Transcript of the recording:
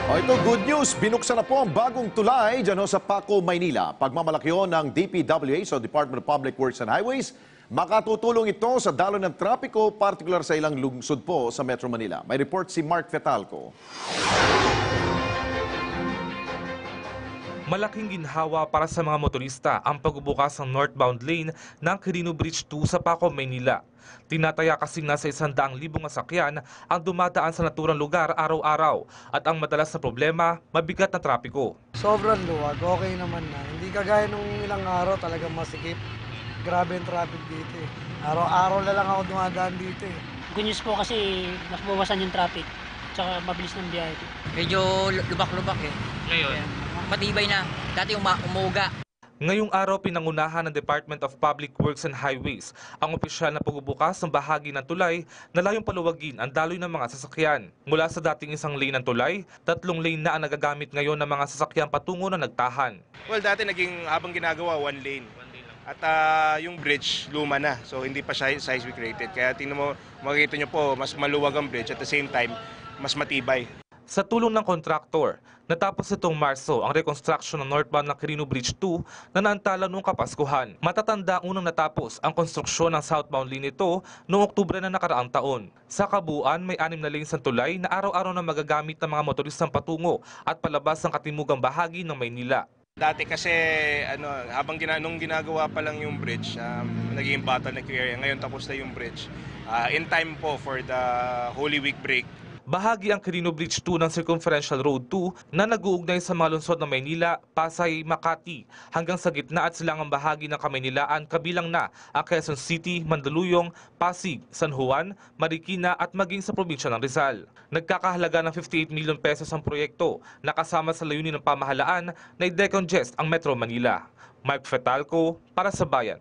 Ito, good news. Binuksan na po ang bagong tulay dyan sa Paco, Maynila. Pagmamalaki ng DPWH o Department of Public Works and Highways, makatutulong ito sa daloy ng trapiko, partikular sa ilang lungsod po sa Metro Manila. May report si Mark Fetalco. Malaking ginhawa para sa mga motorista ang pagbubukas ng northbound lane ng Quirino Bridge 2 sa Paco, Maynila. Tinataya kasing nasa 100,000 masakyan ang dumadaan sa naturang lugar araw-araw at ang madalas na problema, mabigat na trapiko. Sobrang luwag, okay naman na. Hindi kagaya nung ilang araw talagang masikip. Grabe yung traffic dito eh. Araw-araw na lang ako dumadaan dito eh. Good news po kasi nabawasan yung traffic. Tsaka mabilis ng biyahe. Medyo lubak-lubak eh. Ngayon? Matibay na. Dati umuuga. Ngayong araw, pinangunahan ng Department of Public Works and Highways ang opisyal na pagbubukas ng bahagi ng tulay na layong paluwagin ang daloy ng mga sasakyan. Mula sa dating isang lane ng tulay, 3 lane na ang nagagamit ngayon ng mga sasakyan patungo na nagtahan. Well, dati habang ginagawa 1 lane. At yung bridge, luma na. So hindi pa siya seismic rated. Kaya tingnan mo, makikita nyo po, mas maluwag ang bridge at the same time, mas matibay. Sa tulong ng kontraktor, natapos itong Marso ang reconstruction ng northbound ng Quirino Bridge 2 na naantala noong Kapaskuhan. Matatanda unang natapos ang konstruksyon ng southbound lane nito noong Oktubre na nakaraang taon. Sa kabuuan, may 6 na lanes ng tulay na araw-araw na magagamit ng mga motoristang patungo at palabas ng katimugang bahagi ng Maynila. Dati kasi nung ginagawa pa lang yung bridge, naging bottleneck area. Ngayon tapos na yung bridge. In time po for the Holy Week break. Bahagi ang Quirino Bridge 2 ng Circumferential Road 2 na nag-uugnay sa mga lungsod ng Maynila, Pasay, Makati hanggang sa gitna at silangang bahagi ng Kamaynilaan kabilang na ang Quezon City, Mandaluyong, Pasig, San Juan, Marikina at maging sa probinsya ng Rizal. Nagkakahalaga ng 58 milyon pesos ang proyekto na kasama sa layunin ng pamahalaan na i-decongest ang Metro Manila. Mark Fetalco para sa Bayan.